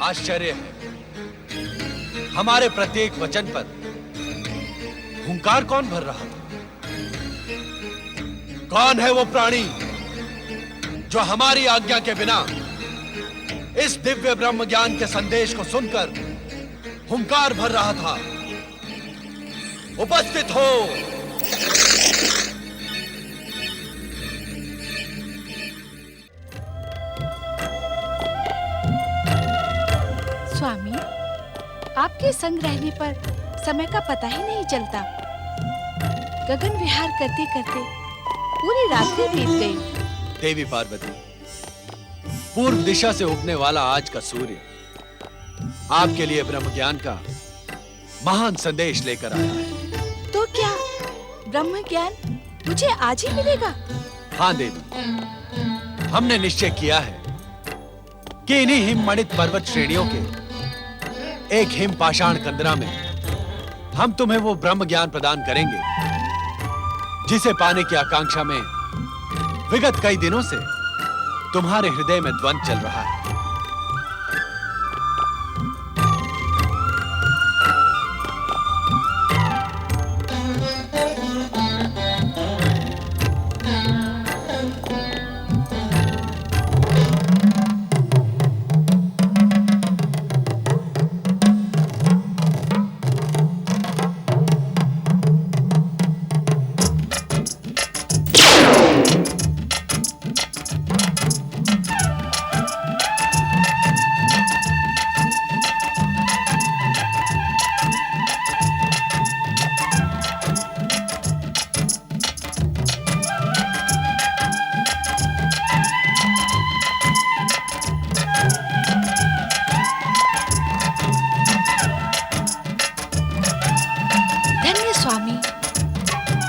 आश्चर्य है, हमारे प्रत्येक वचन पर हुंकार कौन भर रहा था? कौन है वो प्राणी जो हमारी आज्ञा के बिना इस दिव्य ब्रह्म ज्ञान के संदेश को सुनकर हुंकार भर रहा था? उपस्थित हो। स्वामी, आपके संग रहने पर समय का पता ही नहीं चलता। गगन विहार करते करते पूरी रात्रि बीत गई। देवी पार्वती, पूर्व दिशा से उगने वाला आज का सूर्य आपके लिए ब्रह्म ज्ञान का महान संदेश लेकर आया है। तो क्या ब्रह्म ज्ञान मुझे आज ही मिलेगा? हाँ देवी, हमने निश्चय किया है कि इन्हीं हिममणित पर्वत श्रेणियों के एक हिम पाषाण कंदरा में हम तुम्हें वो ब्रह्म ज्ञान प्रदान करेंगे जिसे पाने की आकांक्षा में विगत कई दिनों से तुम्हारे हृदय में द्वंद्व चल रहा है।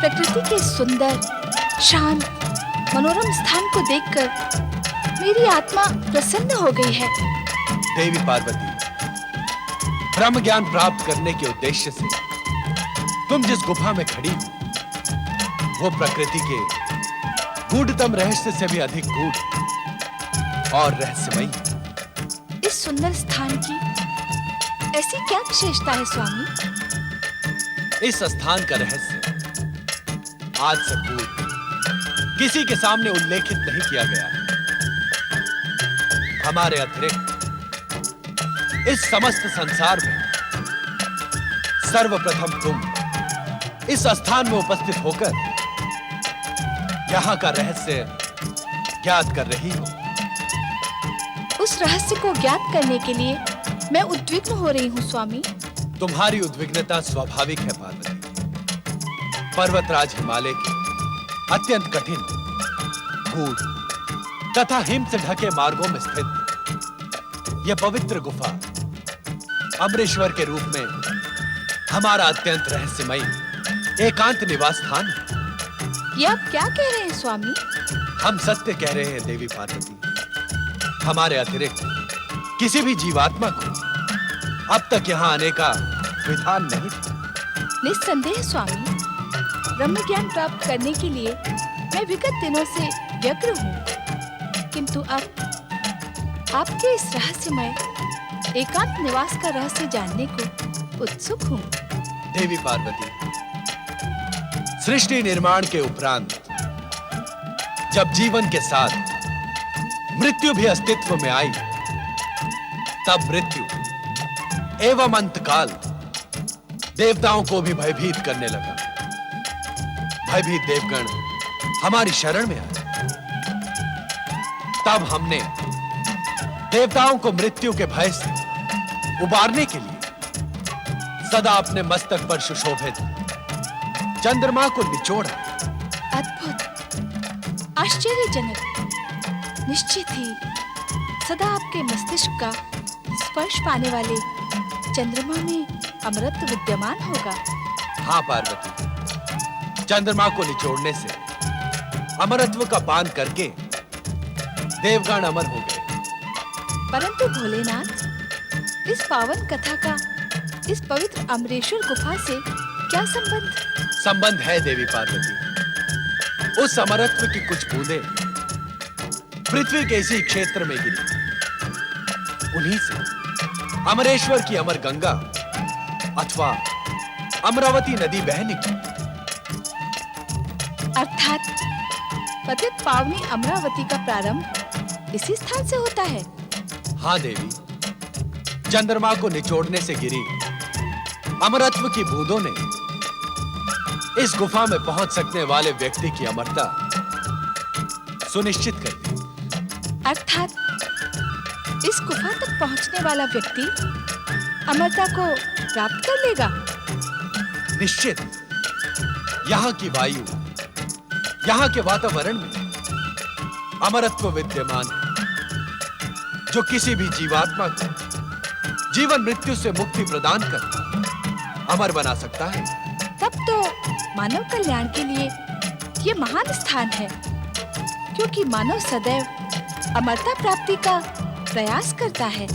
प्रकृति के सुंदर, शांत, मनोरम स्थान को देखकर मेरी आत्मा प्रसन्न हो गई है। देवी पार्वती, ब्रह्म ज्ञान प्राप्त करने के उद्देश्य से तुम जिस गुफा में खड़ी हो, वो प्रकृति के गूढ़तम रहस्य से भी अधिक गूढ़ और रहस्यमयी। इस सुंदर स्थान की ऐसी क्या विशेषता है स्वामी? इस स्थान का रहस्य आज से पूर्व किसी के सामने उल्लेखित नहीं किया गया है। हमारे अतिरिक्त इस समस्त संसार में सर्वप्रथम तुम इस स्थान में उपस्थित होकर यहां का रहस्य ज्ञात कर रही हो। उस रहस्य को ज्ञात करने के लिए मैं उद्विग्न हो रही हूँ स्वामी। तुम्हारी उद्विग्नता स्वाभाविक है पार्वती। पर्वतराज हिमालय के अत्यंत कठिन, गूढ़ तथा हिम से ढके मार्गों में स्थित यह पवित्र गुफा अमरेश्वर के रूप में हमारा अत्यंत रहस्यमयी एकांत निवास स्थान है। ये आप क्या कह रहे हैं स्वामी? हम सत्य कह रहे हैं देवी पार्वती। हमारे अतिरिक्त किसी भी जीवात्मा को अब तक यहाँ आने का विधान नहीं था। निस्संदेह स्वामी, ब्रह्म ज्ञान प्राप्त करने के लिए मैं विगत दिनों से व्यग्र हूँ, किंतु अब आपके इस रहस्यमय एकांत निवास का रहस्य जानने को उत्सुक हूँ। देवी पार्वती, सृष्टि निर्माण के उपरांत जब जीवन के साथ मृत्यु भी अस्तित्व में आई, तब मृत्यु एवं अंतकाल देवताओं को भी भयभीत करने लगा। भयभीत देवगण हमारी शरण में आए। तब हमने देवताओं को मृत्यु के भय से उबारने के लिए सदा अपने मस्तक पर सुशोभित चंद्रमा को निचोड़ा। अद्भुत, आश्चर्यजनक। निश्चित ही सदा आपके मस्तिष्क का स्पर्श पाने वाले चंद्रमा में अमृत विद्यमान होगा। हाँ पार्वती, चंद्रमा को निचोड़ने से अमरत्व का पान करके देवगण अमर हो गए। परंतु भोलेनाथ, इस पावन कथा का इस पवित्र अमरेश्वर गुफा से क्या संबंध? संबंध है देवी पार्वती। उस अमरत्व की कुछ बूंदें पृथ्वी के इसी क्षेत्र में गिरी। उन्हीं से अमरेश्वर की अमर गंगा अथवा अमरावती नदी बह निकली। अर्थात पतित पावनी अमरावती का प्रारंभ इसी स्थान से होता है। हाँ देवी, चंद्रमा को निचोड़ने से गिरी अमरत्व की बूंदों ने इस गुफा में पहुंच सकने वाले व्यक्ति की अमरता सुनिश्चित कर दी। अर्थात इस गुफा तक पहुंचने वाला व्यक्ति अमरता को प्राप्त कर लेगा। निश्चित। यहाँ की वायु, यहाँ के वातावरण में अमरत्व विद्यमान है, जो किसी भी जीवात्मा को जीवन मृत्यु से मुक्ति प्रदान कर अमर बना सकता है। तब तो मानव कल्याण के लिए ये महान स्थान है, क्योंकि मानव सदैव अमरता प्राप्ति का प्रयास करता है।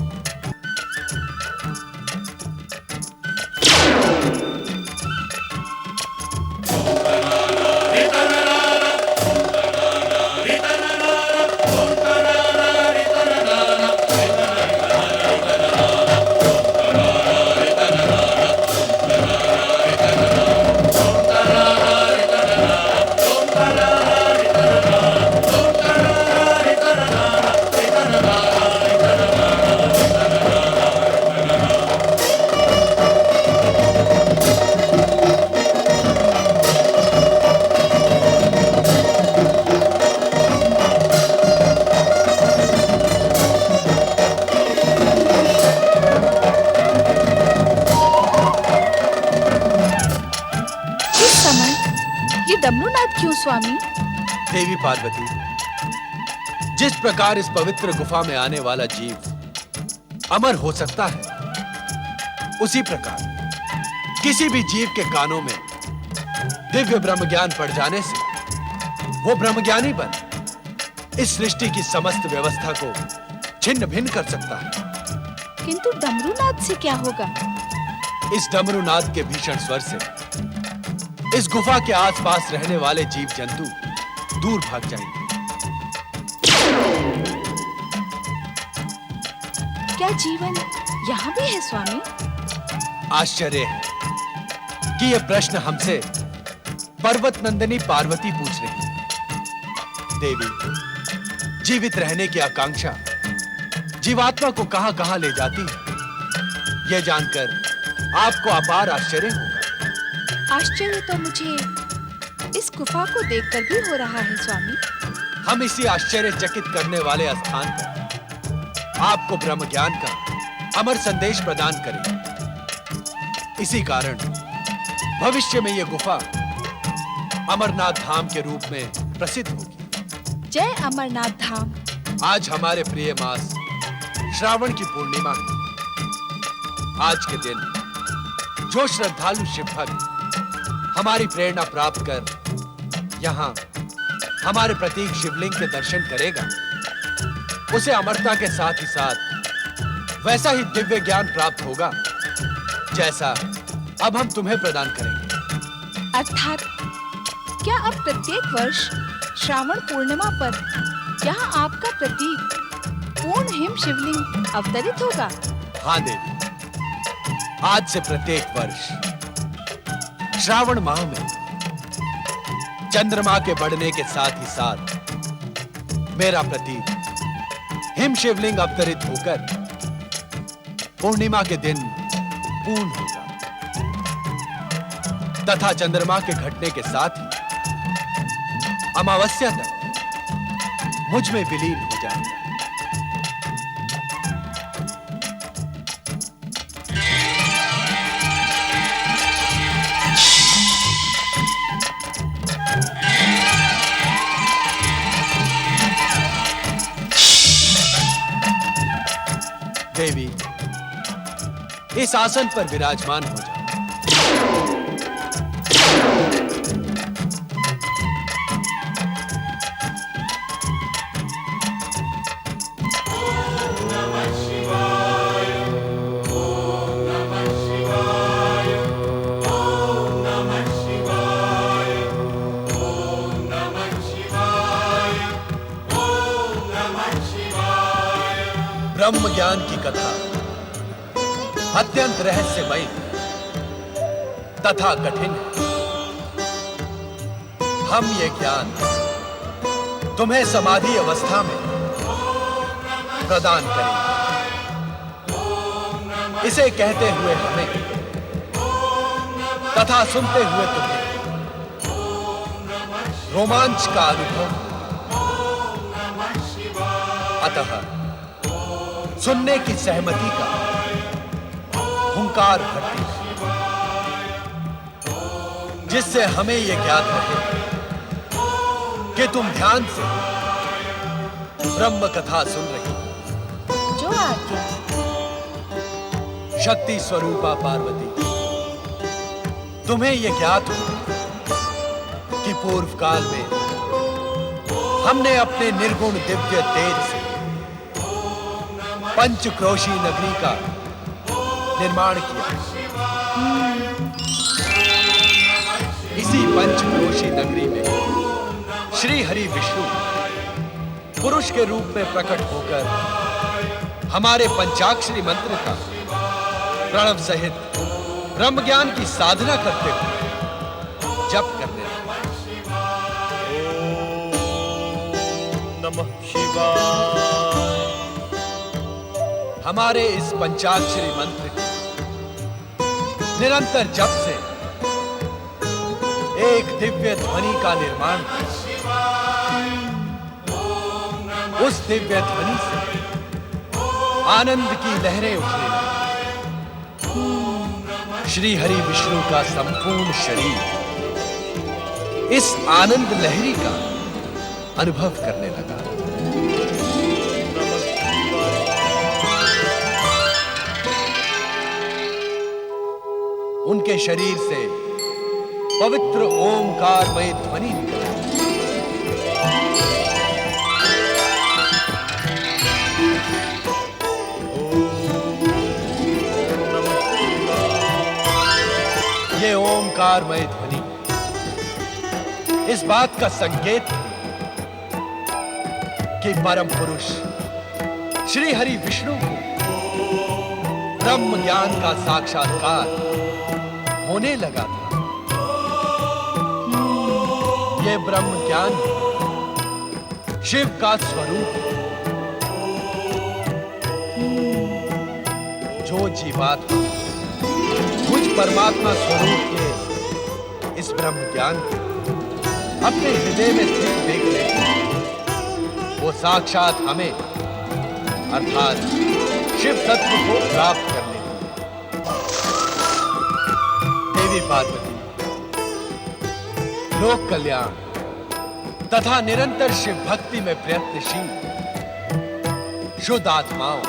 डमरूनाथ क्यों स्वामी? देवी पार्वती, जिस प्रकार इस पवित्र गुफा में आने वाला जीव अमर हो सकता है, उसी प्रकार किसी भी जीव के कानों में दिव्य ब्रह्म ज्ञान पड़ जाने से वो ब्रह्मज्ञानी बन इस सृष्टि की समस्त व्यवस्था को छिन्न भिन्न कर सकता है। किंतु डमरूनाथ से क्या होगा? इस डमरूनाथ के भीषण स्वर से इस गुफा के आसपास रहने वाले जीव जंतु दूर भाग जाएंगे। क्या जीवन यहाँ भी है स्वामी? आश्चर्य है कि यह प्रश्न हमसे पर्वत नंदिनी पार्वती पूछ रही है। देवी, जीवित रहने की आकांक्षा जीवात्मा को कहां-कहां ले जाती है, यह जानकर आपको अपार आश्चर्य होगा। आश्चर्य तो मुझे इस गुफा को देखकर भी हो रहा है स्वामी। हम इसी आश्चर्यचकित करने वाले स्थान पर आपको ब्रह्म ज्ञान का अमर संदेश प्रदान करेंगे। इसी कारण भविष्य में यह गुफा अमरनाथ धाम के रूप में प्रसिद्ध होगी। जय अमरनाथ धाम। आज हमारे प्रिय मास श्रावण की पूर्णिमा है। आज के दिन जो श्रद्धालु शिव भक्त हमारी प्रेरणा प्राप्त कर यहाँ हमारे प्रतीक शिवलिंग के दर्शन करेगा, उसे अमरता के साथ ही साथ वैसा ही दिव्य ज्ञान प्राप्त होगा जैसा अब हम तुम्हें प्रदान करेंगे। अर्थात क्या अब प्रत्येक वर्ष श्रावण पूर्णिमा पर यहाँ आपका प्रतीक पूर्ण हिम शिवलिंग अवतरित होगा? हाँ देवी, आज से प्रत्येक वर्ष श्रावण माह में चंद्रमा के बढ़ने के साथ ही साथ मेरा प्रतीक हिम शिवलिंग अवतरित होकर पूर्णिमा के दिन पूर्ण होगा तथा चंद्रमा के घटने के साथ ही अमावस्या तक मुझ में विलीन हो जाएगा। देवी, इस आसन पर विराजमान हो जाओ। ब्रह्म ज्ञान की कथा अत्यंत रहस्यमयी तथा कठिन है। हम ये ज्ञान तुम्हें समाधि अवस्था में प्रदान करेंगे। इसे कहते हुए हमें तथा सुनते हुए तुम्हें रोमांच का अनुभव, अतः सुनने की सहमति का हुंकार भरती है, जिससे हमें यह ज्ञात रहे कि तुम ध्यान से ब्रह्म कथा सुन रही हो। जो आज्ञा। शक्ति स्वरूपा पार्वती, तुम्हें यह ज्ञात हो कि पूर्व काल में हमने अपने निर्गुण दिव्य तेज से पंचक्रोशी नगरी का निर्माण किया। इसी पंचक्रोशी नगरी में श्री हरि विष्णु पुरुष के रूप में प्रकट होकर हमारे पंचाक्षरी मंत्र का प्रणव सहित ब्रह्म ज्ञान की साधना करते हुए जप करने लगे। ओम नमः शिवाय। हमारे इस पंचाक्षरी मंत्र के निरंतर जप से एक दिव्य ध्वनि का निर्माण हुआ। उस दिव्य ध्वनि से आनंद की लहरें उठने लगी। श्री हरि विष्णु का संपूर्ण शरीर इस आनंद लहरी का अनुभव करने लगा। उनके शरीर से पवित्र ओमकारमय ध्वनि निकली। ये ओमकारमय ध्वनि इस बात का संकेत कि परम पुरुष श्री हरि विष्णु को ब्रह्म ज्ञान का साक्षात्कार होने लगा था। ये ब्रह्म ज्ञान शिव का स्वरूप है। जो जीवात्मा मुझ परमात्मा स्वरूप के इस ब्रह्म ज्ञान को अपने हृदय में स्थित देख ले, वो साक्षात हमें अर्थात शिव तत्व को प्राप्त कर लेती है। देवी पार्वती लोक कल्याण तथा निरंतर शिव भक्ति में प्रयत्नशील शुद्ध आत्माओं,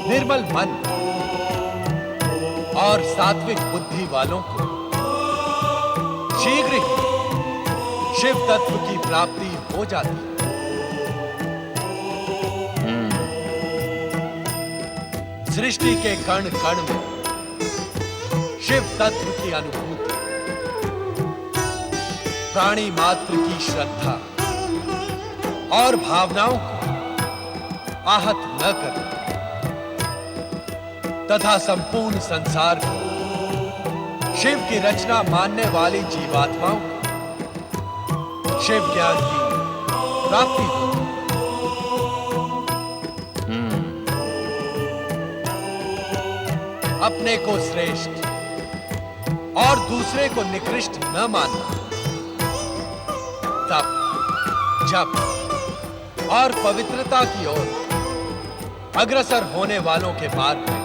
निर्मल मन और सात्विक बुद्धि वालों को शीघ्र ही शिव तत्व की प्राप्ति हो जाती है। सृष्टि के कण कण में शिव तत्व की अनुभूति, प्राणी मात्र की श्रद्धा और भावनाओं को आहत न करना तथा संपूर्ण संसार को शिव की रचना मानने वाली जीवात्माओं को शिव ज्ञान की प्राप्ति हो। अपने को श्रेष्ठ और दूसरे को निकृष्ट न मानना, तप, जप और पवित्रता की ओर अग्रसर होने वालों के मार्ग में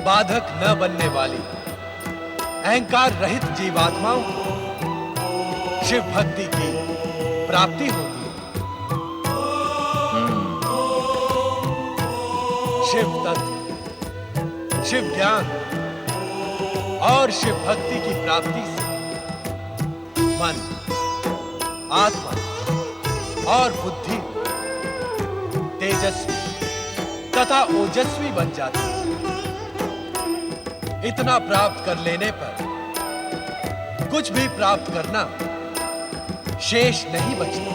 बाधक न बनने वाली अहंकार रहित जीवात्माओं को शिव भक्ति की प्राप्ति होती है। शिव तत्व, शिव ज्ञान और शिव भक्ति की प्राप्ति से मन, आत्मा और बुद्धि तेजस्वी तथा ओजस्वी बन जाती है। इतना प्राप्त कर लेने पर कुछ भी प्राप्त करना शेष नहीं बचता।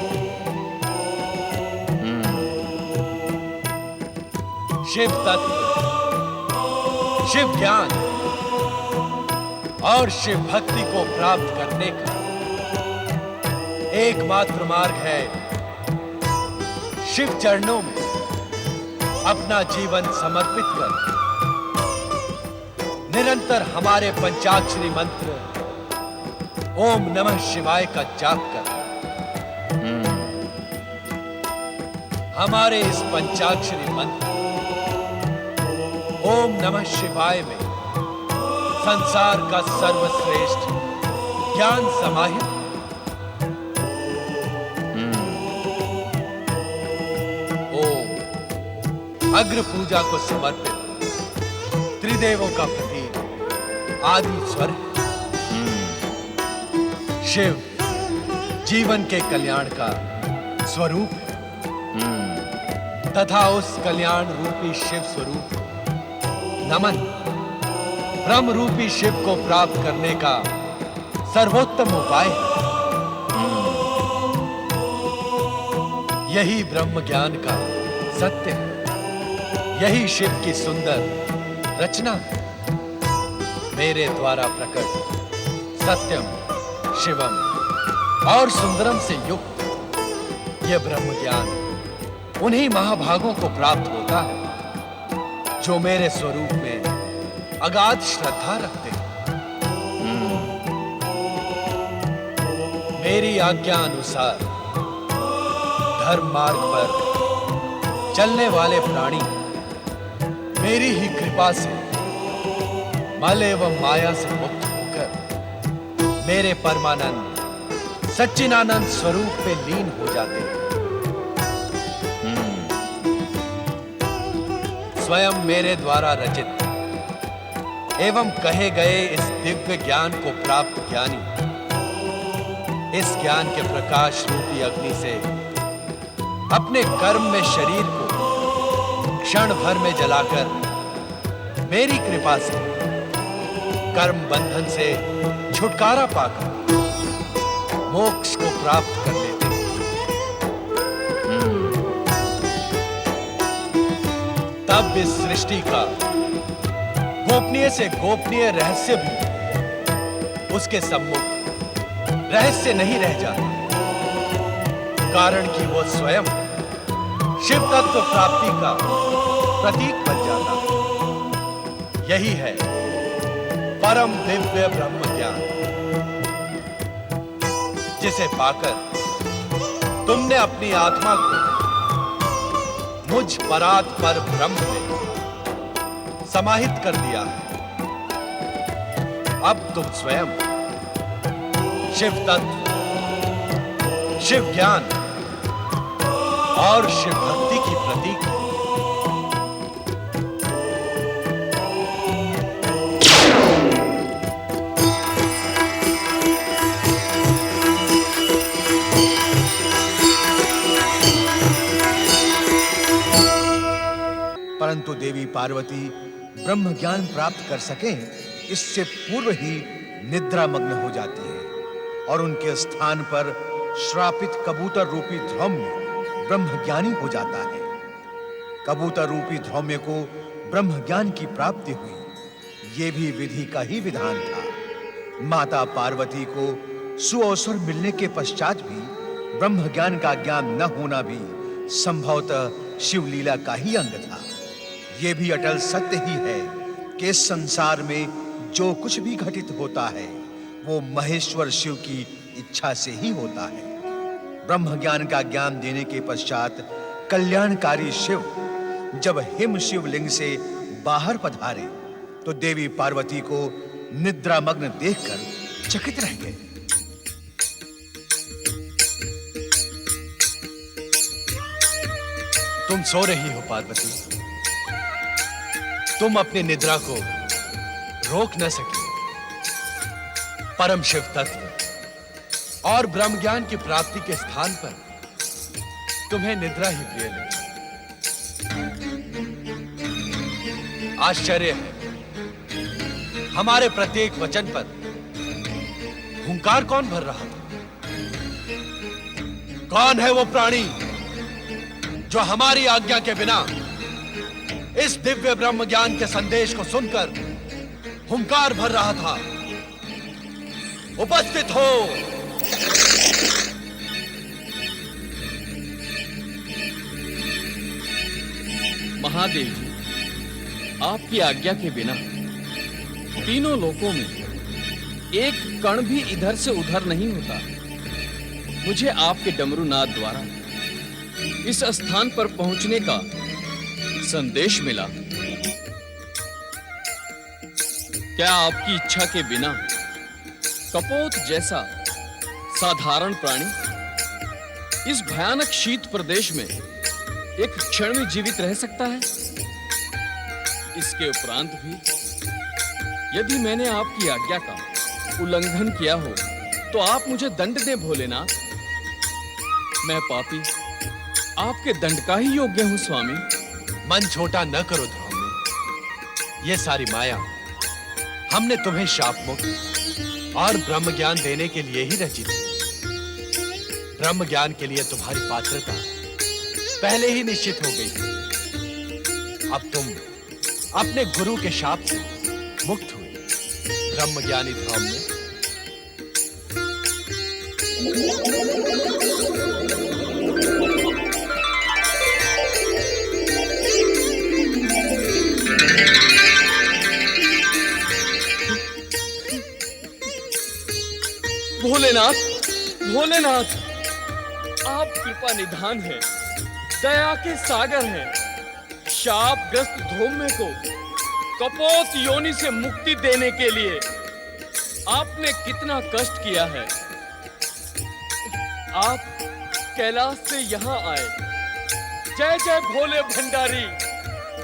शिव तत्व शिव ज्ञान और शिव भक्ति को प्राप्त करने का एकमात्र मार्ग है शिव चरणों में अपना जीवन समर्पित कर निरंतर हमारे पंचाक्षरी मंत्र ओम नमः शिवाय का जाप कर। हमारे इस पंचाक्षरी मंत्र ओम नमः शिवाय में संसार का सर्वश्रेष्ठ ज्ञान समाहित। ओम अग्र पूजा को समर्पित त्रिदेवों का प्रतीक आदि स्वर। शिव जीवन के कल्याण का स्वरूप है तथा उस कल्याण रूपी शिव स्वरूप नमन ब्रह्म रूपी शिव को प्राप्त करने का सर्वोत्तम उपाय है। यही ब्रह्म ज्ञान का सत्य है, यही शिव की सुंदर रचना है। मेरे द्वारा प्रकट सत्यम शिवम और सुंदरम से युक्त यह ब्रह्म ज्ञान उन्हीं महाभागों को प्राप्त होता है जो मेरे स्वरूप में अगाध श्रद्धा रखते हैं। मेरी आज्ञा अनुसार धर्म मार्ग पर चलने वाले प्राणी मेरी ही कृपा से मल एवं माया से मुक्त होकर मेरे परमानंद सच्चिदानंद स्वरूप में लीन हो जाते हैं। स्वयं मेरे द्वारा रचित एवं कहे गए इस दिव्य ज्ञान को प्राप्त ज्ञानी इस ज्ञान के प्रकाश रूपी अग्नि से अपने कर्म में शरीर को क्षण भर में जलाकर मेरी कृपा से कर्म बंधन से छुटकारा पाकर मोक्ष को प्राप्त कर लेते हैं। तब इस सृष्टि का गोपनीय से गोपनीय रहस्य भी उसके सम्मुख रहस्य नहीं रह जाता, कारण कि वो स्वयं शिव तत्व प्राप्ति का प्रतीक बन जाता है। यही है परम दिव्य ब्रह्म ज्ञान जिसे पाकर तुमने अपनी आत्मा को मुझ परात पर ब्रह्म में समाहित कर दिया है। अब तुम स्वयं शिव तत्व, शिव ज्ञान और शिव भक्ति की प्रतीक हो। परंतु देवी पार्वती ब्रह्म ज्ञान प्राप्त कर सकें इससे पूर्व ही निद्रा मग्न हो जाती है और उनके स्थान पर श्रापित कबूतर रूपी ध्रौम्य ब्रह्म ज्ञानी हो जाता है। कबूतर रूपी ध्रौम्य को ब्रह्म ज्ञान की प्राप्ति हुई, ये भी विधि का ही विधान था। माता पार्वती को सुअवसर मिलने के पश्चात भी ब्रह्म ज्ञान का ज्ञान न होना भी संभवतः शिवलीला का ही अंग था। ये भी अटल सत्य ही है कि इस संसार में जो कुछ भी घटित होता है वो महेश्वर शिव की इच्छा से ही होता है। ब्रह्म ज्ञान का ज्ञान देने के पश्चात कल्याणकारी शिव जब हिम शिवलिंग से बाहर पधारे तो देवी पार्वती को निद्रामग्न देखकर चकित रह गए। तुम सो रही हो पार्वती, तुम अपनी निद्रा को रोक न सकी। परम शिव तत्व और ब्रह्म ज्ञान की प्राप्ति के स्थान पर तुम्हें निद्रा ही प्रिय लगी। आश्चर्य है, हमारे प्रत्येक वचन पर हुंकार कौन भर रहा था? कौन है वो प्राणी जो हमारी आज्ञा के बिना इस दिव्य ब्रह्म ज्ञान के संदेश को सुनकर हुंकार भर रहा था। उपस्थित हो। महादेव जी, आपकी आज्ञा के बिना तीनों लोकों में एक कण भी इधर से उधर नहीं होता। मुझे आपके डमरू नाद द्वारा इस स्थान पर पहुंचने का संदेश मिला। क्या आपकी इच्छा के बिना कपोत जैसा साधारण प्राणी इस भयानक शीत प्रदेश में एक क्षण में जीवित रह सकता है? इसके उपरांत भी यदि मैंने आपकी आज्ञा का उल्लंघन किया हो तो आप मुझे दंड दें भोलेनाथ। मैं पापी आपके दंड का ही योग्य हूं स्वामी। मन छोटा न करो ध्रुव। ये सारी माया हमने तुम्हें शाप मुक्त और ब्रह्म ज्ञान देने के लिए ही रची थी। ब्रह्म ज्ञान के लिए तुम्हारी पात्रता पहले ही निश्चित हो गई थी। अब तुम अपने गुरु के शाप से मुक्त हुए। ब्रह्म ज्ञानी ध्रुव ने भोलेनाथ, भोलेनाथ, आप कृपा निधान हैं, दया के सागर हैं। शापग्रस्त धूम्य को कपोत योनि से मुक्ति देने के लिए आपने कितना कष्ट किया है। आप कैलाश से यहाँ आए। जय जय भोले भंडारी,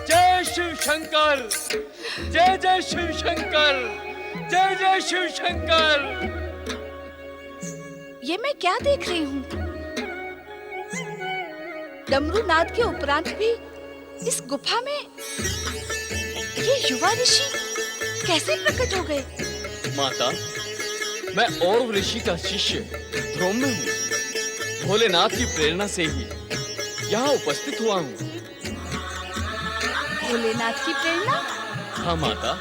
जय शिव शंकर, जय जय शिव शंकर, जय जय शिव शंकर। ये मैं क्या देख रही हूँ? डमरू नाद के उपरांत भी इस गुफा में ये युवा ऋषि कैसे प्रकट हो गए? माता, मैं और ऋषि का शिष्य ध्रुव हूँ। भोलेनाथ की प्रेरणा से ही यहाँ उपस्थित हुआ हूँ। भोलेनाथ की प्रेरणा? हाँ माता,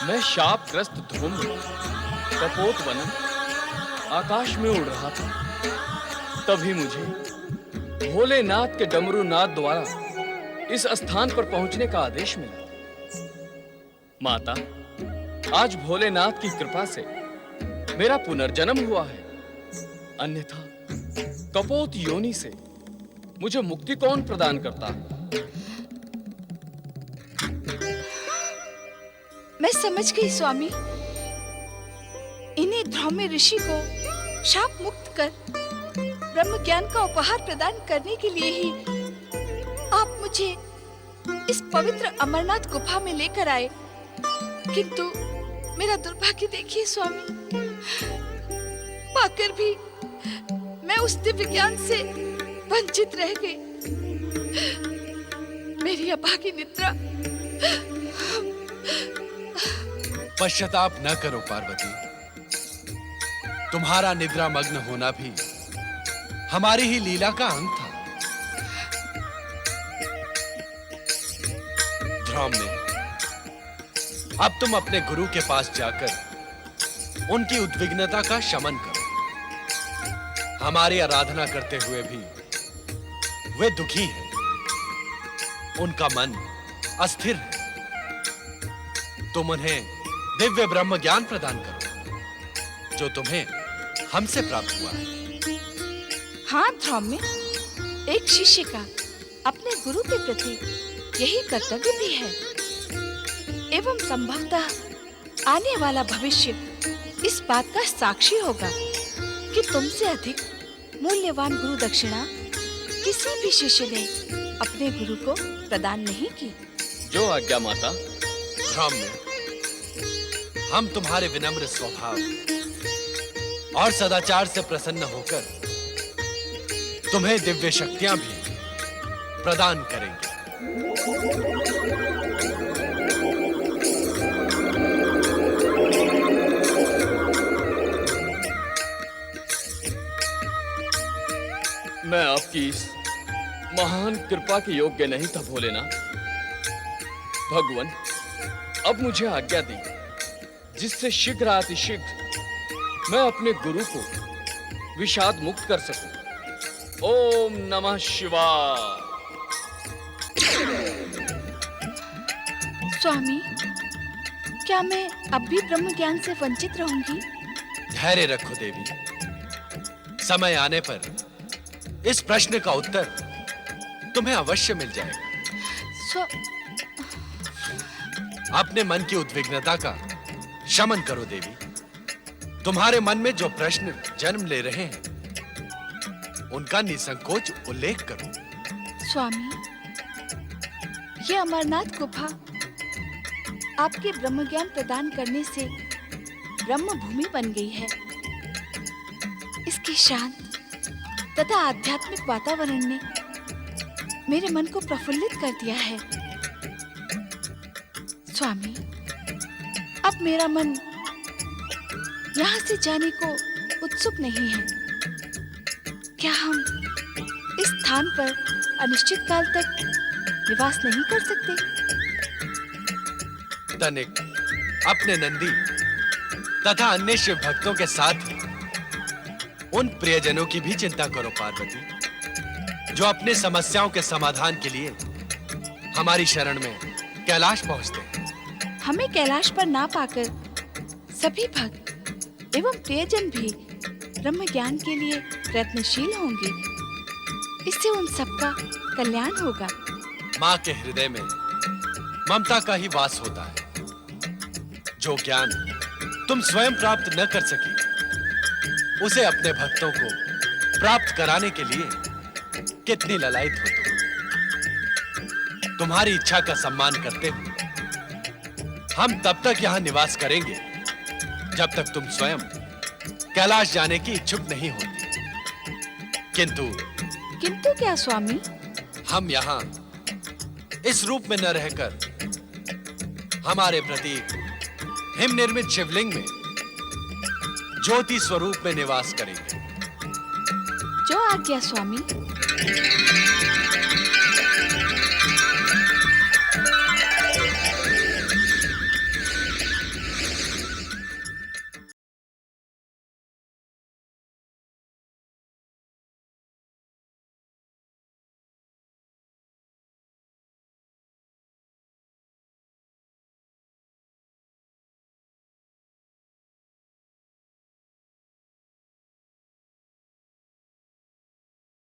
मैं शापग्रस्त ध्रुव कपोत वन आकाश में उड़ रहा था। तभी मुझे भोलेनाथ के डमरू नाद द्वारा इस स्थान पर पहुंचने का आदेश मिला। माता, आज भोलेनाथ की कृपा से मेरा पुनर्जन्म हुआ है। अन्यथा कपोत योनि से मुझे मुक्ति कौन प्रदान करता? मैं समझ गई स्वामी। इन्हीं ध्रुव ऋषि को शाप मुक्त कर ब्रह्म ज्ञान का उपहार प्रदान करने के लिए ही आप मुझे इस पवित्र अमरनाथ गुफा में लेकर आए। किंतु मेरा दुर्भाग्य देखिए स्वामी, पाकर भी मैं उस दिव्य ज्ञान से वंचित रह गई। मेरी अभागी निद्रा। पश्चाताप न करो पार्वती। तुम्हारा निद्रा मग्न होना भी हमारी ही लीला का अंग था। ध्रुव में अब तुम अपने गुरु के पास जाकर उनकी उद्विग्नता का शमन करो। हमारी आराधना करते हुए भी वे दुखी हैं। उनका मन अस्थिर है। तुम उन्हें दिव्य ब्रह्म ज्ञान प्रदान करो जो तुम्हें हमसे प्राप्त हुआ है। हाँ ध्रुव में एक शिष्य का अपने गुरु के प्रति यही कर्तव्य भी है। एवं संभवतः आने वाला भविष्य इस बात का साक्षी होगा कि तुमसे अधिक मूल्यवान गुरु दक्षिणा किसी भी शिष्य ने अपने गुरु को प्रदान नहीं की। जो आज्ञा माता। ध्रुव में हम तुम्हारे विनम्र स्वभाव और सदाचार से प्रसन्न होकर तुम्हें दिव्य शक्तियां भी प्रदान करेंगे। मैं आपकी इस महान कृपा के योग्य नहीं था भोलेनाथ। भगवान, अब मुझे आज्ञा दी, जिससे शीघ्र अतिशीघ्र मैं अपने गुरु को विषाद मुक्त कर सकूं। ओम नमः शिवाय। स्वामी, क्या मैं अब भी ब्रह्म ज्ञान से वंचित रहूंगी? धैर्य रखो देवी, समय आने पर इस प्रश्न का उत्तर तुम्हें अवश्य मिल जाएगा। अपने मन की उद्विग्नता का शमन करो देवी। तुम्हारे मन में जो प्रश्न जन्म ले रहे हैं, उनका निसंकोच उल्लेख करो। स्वामी, ये अमरनाथ गुफा आपके ब्रह्म ज्ञान प्रदान करने से ब्रह्म भूमि बन गई है। इसके शांत तथा आध्यात्मिक वातावरण ने मेरे मन को प्रफुल्लित कर दिया है। स्वामी, अब मेरा मन यहाँ से जाने को उत्सुक नहीं है। क्या हम इस स्थान पर अनिश्चित काल तक निवास नहीं कर सकते? तनिक अपने नंदी तथा अन्य शिव भक्तों के साथ ही उन प्रियजनों की भी चिंता करो पार्वती, जो अपने समस्याओं के समाधान के लिए हमारी शरण में कैलाश पहुंचते हैं। हमें कैलाश पर ना पाकर सभी भक्त एवं प्रियजन भी ब्रह्म ज्ञान के लिए प्रयत्नशील होंगे। इससे उन सबका कल्याण होगा। माँ के हृदय में ममता का ही वास होता है। जो ज्ञान तुम स्वयं प्राप्त न कर सकी, उसे अपने भक्तों को प्राप्त कराने के लिए कितनी ललायत हो तुम। तुम्हारी इच्छा का सम्मान करते हुए हम तब तक यहां निवास करेंगे जब तक तुम स्वयं कैलाश जाने की इच्छुक नहीं होती। किंतु क्या स्वामी? हम यहां इस रूप में न रहकर हमारे प्रतीक हिम निर्मित शिवलिंग में ज्योति स्वरूप में निवास करेंगे। जो आज्ञा स्वामी।